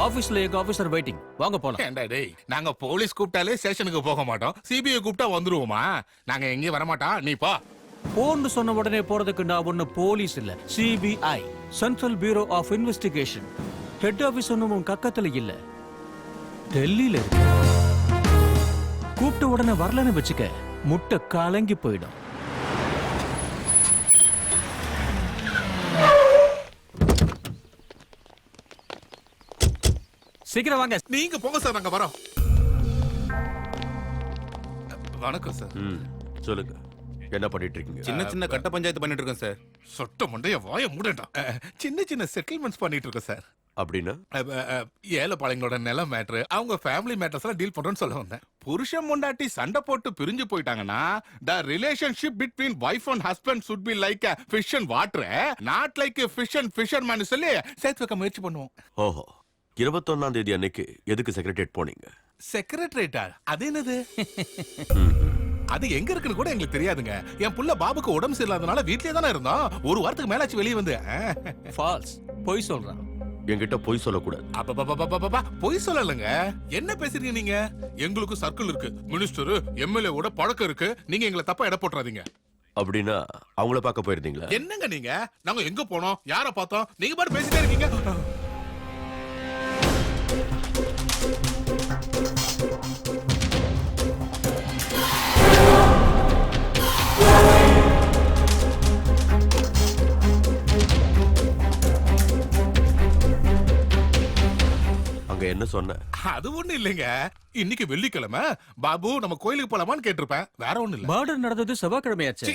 ஆபீஸ்ல எங்க officer waiting. வாங்க போலாம். ஏண்டா டேய், நாங்க போலீஸ் கூப்பிட்டாலே ஸ்டேஷனுக்கு போக மாட்டோம். சிபிஐ கூப்பிட்டா வந்துருவோமா? நாங்க எங்கேயும் வர மாட்டோம். நீ போ. போன்னு சொன்ன உடனே போறதுக்கு நான் ஒண்ணு போலீஸ் இல்ல, CBI, central bureau of investigation. Head office ஒன்னும் கக்கத்துல இல்ல, டெல்லியில இருக்கு. கூப்பிட்ட உடனே வரலன்னு வச்சுக்க, முட்டை கலங்கி போயிடும். சீக்கிரம் வாங்க. நீங்க போங்க சார், நாங்க வரோம். வணக்கம் சார். சொல்லுங்க, என்ன பண்ணிட்டு இருக்கீங்க? சின்ன சின்ன கட்ட பஞ்சாயத்து பண்ணிட்டு இருக்கேன் சார். சொட்ட மண்டைய வாய மூடட்டா. சின்ன சின்ன செட்டில்மெண்ட்ஸ் பண்ணிட்டு இருக்கோம் சார். அப்படின்னா ஏழைப்பாளையங்களோட நில மேட்ரு, அவங்க ஃபேமிலி மேட்டர்ஸ் எல்லாம் டீல் பண்றோம்னு சொல்ல வந்தேன். புருஷன் முண்டாட்டி சண்டை போட்டு பிரிஞ்சு போயிட்டாங்கன்னா, the relationship between wife and husband should be like a fish and water, not like a fish and fisherman சொல்லி சேர்த்து வைக்க முயற்சி பண்ணுவோம். ஓஹோ, 21ஆம் தேதி அன்னைக்கு எதுக்கு செக்ரட்டரியேட் போனீங்க? செக்ரட்டரியேட்டா? அது என்னது? அது எங்க இருக்குன்னு கூட எங்களுக்கு தெரியாதுங்க. என் புள்ள பாபுக்கு உடம்பு சரியில்லாதனால வீட்லயே தானே இருந்தோம். ஒரு வாரத்துக்கு மேலாச்சு வெளியே வந்து. ஃபால்ஸ், பொய் சொல்றான். என்கிட்ட பொய் சொல்லக்கூடாது. அப்பா பொய் சொல்லலங்க. என்ன பேசுறீங்க நீங்க? எங்களுக்கு சர்க்கிள் இருக்கு, மினிஸ்டர் எம்எல்ஏ ஓட பழக்கம் இருக்கு. நீங்க எங்களை தப்பா எடை போட்டுறாதீங்க. அப்படின்னா அவங்கள பார்க்க போயிருந்தீங்களா? என்னங்க நீங்க? நாங்க எங்க போனோம், யார பார்த்தோம்? நீங்க பாட்டு பேசிட்டே இருக்கீங்க. என்ன சொன்ன? அது ஒண்ணு இல்லைங்க. இன்னைக்கு வெள்ளிக்கிழமை, பாபு நம்ம கோயிலுக்கு போலாமான்னு கேட்டிருப்பேன். வேற ஒண்ணு இல்ல. மர்டர் நடந்தது செவ்வாய்க்கிழமையாச்சு.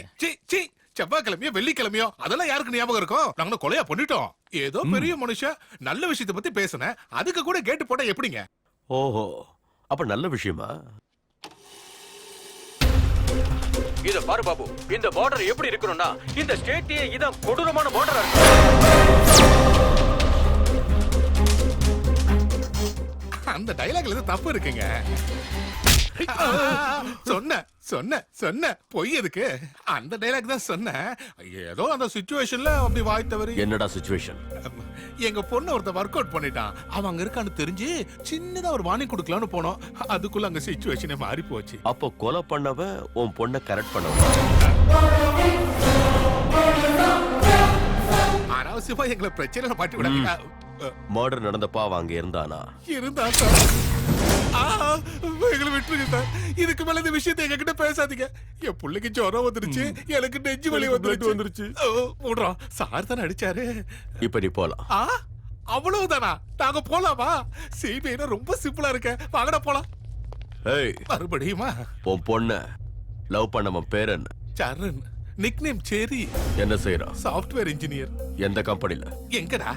செவ்வாய்க்கிழமையோ வெள்ளிக்கிழமையோ அதெல்லாம் யாருக்கு ஞாபகம் இருக்கும்? நாங்க கொலையா பண்ணிட்டோம். ஏதோ பெரிய மனுஷன் நல்ல விஷயத்தை பத்தி பேசுனேன், அதுக்கு கூட கேட்டு போட்டா எப்படிங்க? ஓஹோ, அப்ப நல்ல விஷயமா? இத பாரு பாபு, இந்த பார்டர் எப்படி இருக்கணும்னா, இந்த ஸ்டேட்டே இதான் கொடூரமான பார்டரா இருக்கு. அந்த டயலாக்ல தப்பு இருக்குங்க. சொன்ன பொய் எதுக்கு? அந்த டயலாக் தான் சொன்னேன். ஏதோ அந்த சிச்சுவேஷன்ல அப்படி வாய் தவறி. என்னடா சிச்சுவேஷன்? எங்க பொண்ணு ஒருத்த ஒர்க் அவுட் பண்ணிட்டான். அவன் அங்க இருக்கான்னு தெரிஞ்சு சின்னதா ஒரு வார்னிங் கொடுக்கலாம்னு போனோம். அதுக்குள்ள அங்க சிச்சுவேஷனே மாறி போச்சு. அப்போ கொலை பண்ணவன் உன் பொண்ணை கரெக்ட் பண்ணவன். அனாவசியமா எங்களை பிரச்சனையில மாட்டி விடாதீங்க. மர்டர் நடந்தப்பா அவன் அங்க இருந்தானா? இருந்தா சார். எங்களை விட்டுருங்க சார். இதுக்கு மேல இந்த விஷயத்தை எங்க கிட்ட பேசாதீங்க. என் பிள்ளைக்கு ஜுரம் வந்துருச்சு, எனக்கு நெஞ்சு வலி வந்துருச்சு. போடுறோம் சார் தானே அடிச்சாரு. இப்ப நீ போலாம். அவ்வளவுதானா? நாங்க போலாமா? சிபிஐனா ரொம்ப சிம்பிளா இருக்க. வாங்கடா போலாம். ஏய், மறுபடியுமா? உன் பொண்ண லவ் பண்ணவன் பேர் என்ன? சரண். நிக்நேம் சேரி. என்ன செய்யறான்? Software engineer. எந்த கம்பெனில? எங்கடா?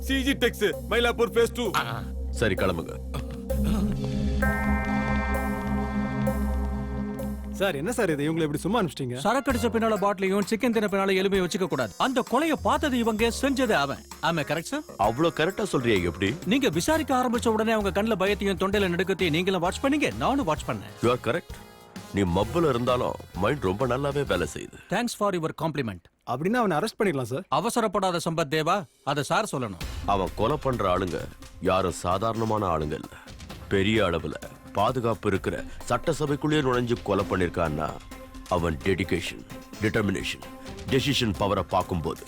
சிஜி டெக்ஸ், மயிலாப்பூர் ஃபேஸ் 2. சரி, கிளம்புங்க. சார் என்ன சார் இது? இவங்களை இப்படி சும்மா அனுப்பிச்சிட்டீங்க? சரக்கு அடிச்ச பின்னால பாட்டிலையும் சிக்கன் தின பின்னால எலும்பையும் வச்சுக்க கூடாது. அந்த கொலையை பார்த்தது இவங்க, செஞ்சது அவன். ஆமா, கரெக்ட் சார்? அவ்வளவு கரெக்டா சொல்றியா? எப்படி? நீங்க விசாரிக்க ஆரம்பிச்ச உடனே அவங்க கண்ணுல பயத்தையும் தொண்டையில நடுக்கத்தையும் நீங்களும் வாட்ச் பண்ணீங்க, நானும் வாட்ச் பண்ணேன். You are correct. நீ மப்புல இருந்தாலும் மைண்ட் ரொம்ப நல்லாவே வேலை செய்யுது. Thanks for your compliment. அப்படின்னா அவனை அரெஸ்ட் பண்ணிடலாம் சார். அவசரப்படாத சம்பத் தேவா, அத சார் சொல்லணும். அவன் கொலை பண்ற ஆளுங்க யாரும் சாதாரணமான ஆளுங்க இல்ல. பெரிய அளவுல பாதுகாப்பு இருக்கிற சட்டசபைக்குள்ளேயே நுழைஞ்சு கொலை பண்ணிருக்கான்னா அவன் டெடிகேஷன், டிட்டர்மினேஷன், டெசிஷன் பவரை பார்க்கும்போது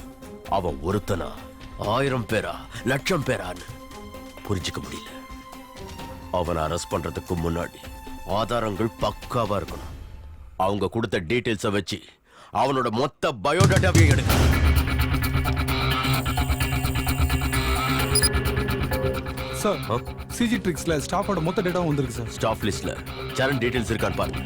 அவன் ஒருத்தனா 1000 பேரா 1,00,000 பேரான்னு புரிஞ்சுக்க முடியல. அவனை அரெஸ்ட் பண்றதுக்கு முன்னாடி ஆதாரங்கள் பக்காவா இருக்கணும். அவங்க கொடுத்த டீடைல்ஸை வச்சு அவனோட மொத்த பயோடேட்டாவையும் எடுக்கணும். சார், சிஜி ட்ரிக்ஸ்ல ஸ்டாஃபோட மொத்த டேட்டாவும் வந்திருக்கு சார். ஸ்டாஃப் லிஸ்ட்ல சரண் டீடைல்ஸ் இருக்கான்னு பாருங்க.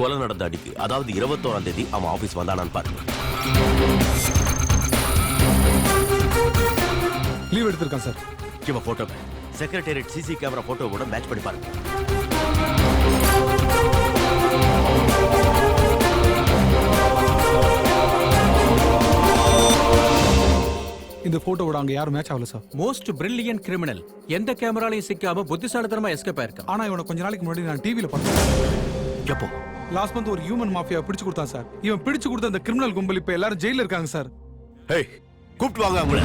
கொலை நடந்த அடிக்கு, அதாவது 21ஆம் தேதி அவன் ஆபீஸ் வந்தானான்னு பாருங்க. லீவ் எடுத்திருக்கான் சார். இவன் போட்டோவை செக்ரட்டேரியட் சிசி கேமரா போட்டோவோட மேட்ச் பண்ணி பாருங்க. இந்த போட்டோவோட அங்க யாரும் மேட்ச் ஆகல சார். Most brilliant criminal. எந்த கேமராலையும் சிக்காம புத்திசாலித்தனமா எஸ்கேப் ஆயிருக்கான். ஆனா இவனை கொஞ்ச நாளைக்கு முன்னாடி நான் டிவில பார்த்தேன். எப்போ? லாஸ்ட் மந்த் ஒரு ஹியூமன் மாஃபியா பிடிச்சு கொடுத்தான் சார். இவன் பிடிச்சு கொடுத்த அந்த கிரிமினல் கும்பல் இப்ப எல்லாரும் ஜெயில இருக்காங்க சார். ஹேய், கூப்பிட்டு வாங்க அவங்கள.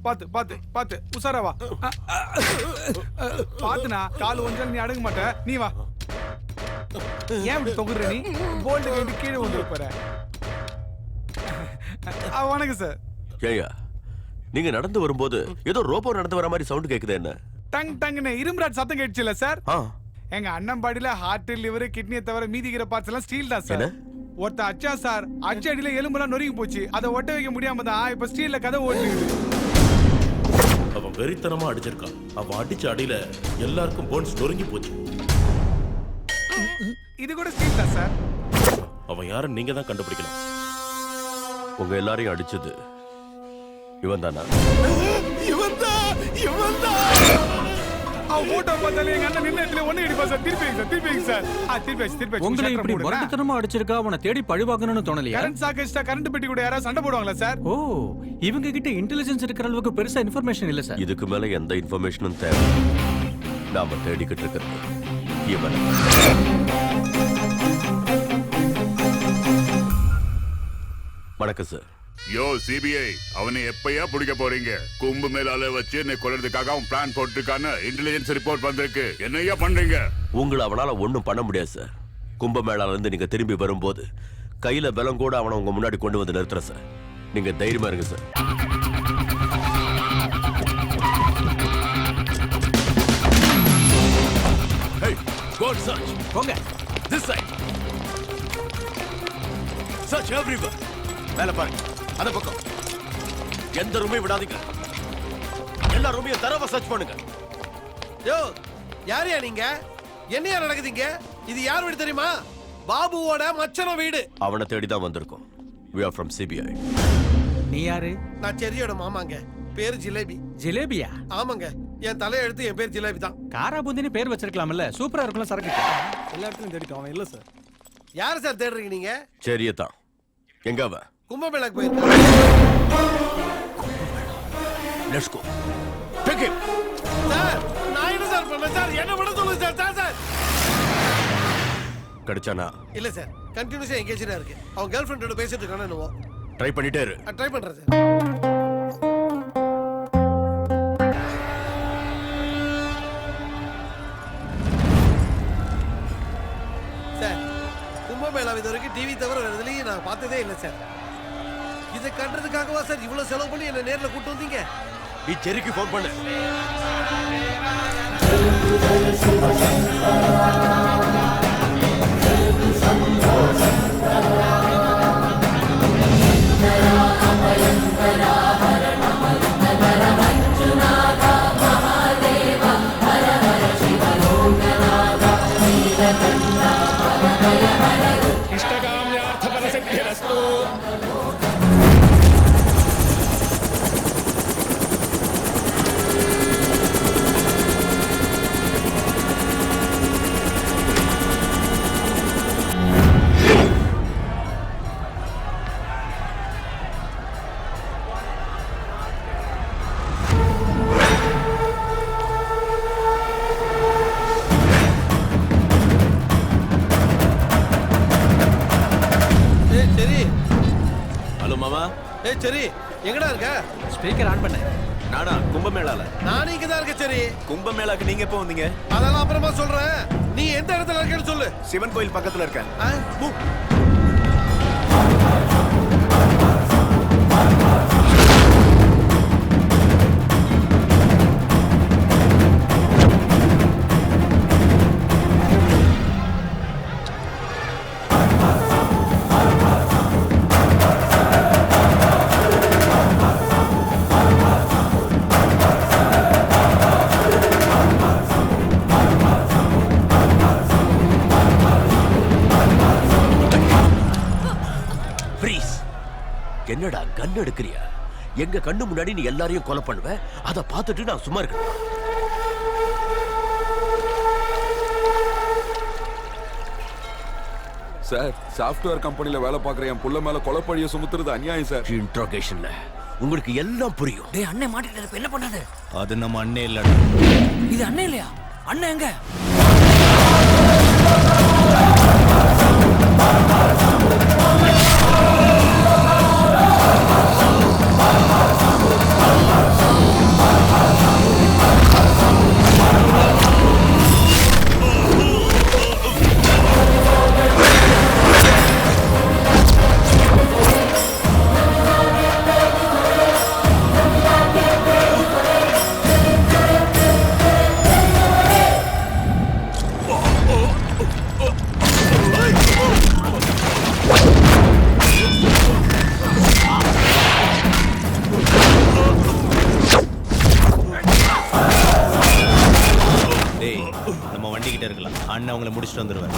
பாத்து பாத்து பாத்து உசாரா வா. பாத்துனா கால் ஒன்றால் நீ அடங்க மாட்ட. நீ வா. ஏன் இப்படி தொங்குற நீ? போல்ட் கேட்டு கீழே வந்து போற. வணக்கம் சார். ஏய்யா, நீங்க நடந்து வரும்போது ஏதோ ரோபோ நடந்து வர மாதிரி சவுண்ட் கேக்குது என்ன? டங் டங்னு இரும்புராட் சத்தம் கேட்டுச்சுல சார்? ஆ, எங்க அண்ணன் பாடியில ஹார்ட், லிவர், கிட்னியை தவிர மீதிக்கிற பார்ட்ஸ் எல்லாம் ஸ்டீல் தான் சார். என்ன? ஒருத்த அச்சா சார், அச்ச அடியில எலும்பெல்லாம் நொறுங்கி போச்சு. அதை ஒட்ட வைக்க முடியாம தான் இப்ப ஸ்டீல்ல கதை ஓடுது. அவன் வெறித்தனமா அடிச்சிருக்கான். அவன் அடிச்ச அடியில எல்லாருக்கும் போன்ஸ் நொறுங்கி போச்சு. இது கூட ஸ்டீல் தான் சார். அவன் யாருன்னு நீங்க தான் கண்டுபிடிக்கணும். உங்க எல்லாரையும் அடிச்சது இவன் தானா? அவன் போட்டோ பார்த்தாலே எங்க அண்ணன் நின்ன இடத்துல ஒண்ணு அடிப்பா சார். திருப்பி சார். திருப்பி உங்களை இப்படி மொரட்டுத்தனமா அடிச்சிருக்கா அவனை தேடி பழிவாங்கணும்னு தோணலையா? கரண்ட் சாக்கெட்ஸ்டா கரண்ட் பெட்டி கூட யாராவது சண்டை போடுவாங்களா சார்? ஓ, இவங்க கிட்ட இன்டெலிஜென்ஸ் இருக்கிற அளவுக்கு பெருசா இன்ஃபர்மேஷன் இல்ல சார். இதுக்கு மேல எந்த இன்ஃபர்மேஷனும் தேவை. நாம தேடிக்கிட்டு இருக்கிறது இவன். வணக்கம் சார். யோ சிபிஐ, அவனை எப்பயா பிடிக்க போறீங்க? கும்பு மேலால வச்சு என்னை கொல்றதுக்காக அவன் பிளான் போட்டுருக்கான்னு இன்டெலிஜென்ஸ் ரிப்போர்ட் வந்திருக்கு. என்னையா பண்றீங்க? உங்களை அவனால ஒண்ணும் பண்ண முடியாது சார். கும்பமேளால இருந்து நீங்க திரும்பி வரும்போது கையில பலம் கூட அவனை உங்க முன்னாடி கொண்டு வந்து நிறுத்துறேன் சார். நீங்க தைரியமா இருங்க sir. Hey, go and search. போங்க. This side. Search everywhere. மேல பாருங்க. அந்த பக்கம். எந்த ரூமையும் விடாதீங்க. எல்லா ரூமையும் தரவா சர்ச் பண்ணுங்க. யோ, யாரையா நீங்க? என்னையா நடக்குதுங்க? இது யார் வீடு தெரியுமா? பாபுவோட மச்சன வீடு. அவனை தேடி தான் வந்திருக்கோம். We are from CBI. நீ யாரு? நான் செரியோட மாமாங்க. பேரு ஜிலேபி. ஜிலேபியா? ஆமாங்க. என் தலையெழுத்து என் பேர் ஜிலேபி தான். காரா பூந்தின்னு பேர் வச்சிருக்கலாம்ல. சூப்பரா இருக்கும்ல சரக்கு. எல்லா இடத்துலயும் தேடிட்டோம், அவன் இல்ல சார். யார் சார் தேடுறீங்க நீங்க? சரியத்தான். எங்க அவன்? கும்பமேளாக்கு போயிருக்கான். Let's go. Take him. Sir, நான் என்ன சார் பண்ணேன் சார்? என்ன பண்ண சொல்லுங்க சார். சார். கிடைச்சானா? இல்ல சார். கண்டினியூஸா எங்கேஜா இருக்கு. அவன் கேர்ள் ஃப்ரெண்டோட பேசிட்டு இருக்கானே என்னவோ. ட்ரை பண்ணிட்டே இரு. ட்ரை பண்றேன் சார். சார், கும்பமேளா இது வரைக்கும் டிவி தவிர வேற எதுலயும் நான் பார்த்ததே இல்லை சார். இதை கட்டுறதுக்காகவா சார் இவ்வளவு செலவு பண்ணி என்ன நேர்ல கூட்டு வந்தீங்க? நீ செரிக்கு ஃபோன் பண்ணு. சரி, எங்கடா இருக்க? ஸ்பீக்கர் ஆன் பண்ணு. நானா கும்பமேளால. நானும் இங்க தான் இருக்கேன். சரி, கும்பமேளாக்கு நீங்க எப்போ வந்தீங்க? அதெல்லாம் அப்புறமா சொல்றேன். நீ எந்த இடத்துல இருக்கேன்னு சொல்லு. சிவன் கோயில் பக்கத்துல இருக்கேன். என்னடா கன் எடுக்கிறியா? எங்க கண்ணு முன்னாடி நீ எல்லாரையும் கொலை பண்ணுவ. அத பார்த்துட்டு நான் சும்மா இருக்கேன். சார், சாஃப்ட்வேர் கம்பெனில வேலை பார்க்குற என் புள்ள மேல கொலைப்பழிய சுமத்துறது அநியாயம் சார். இன்ட்ரோகேஷன்ல உங்களுக்கு எல்லாம் புரியும். டேய், அண்ணே மாட்டிட்டு என்ன பண்ணாது? அது நம்ம அண்ணே இல்ல. இது அண்ணே இல்லையா? அண்ணே எங்க? அவங்கள முடிச்சுட்டு வந்துடுவேன்.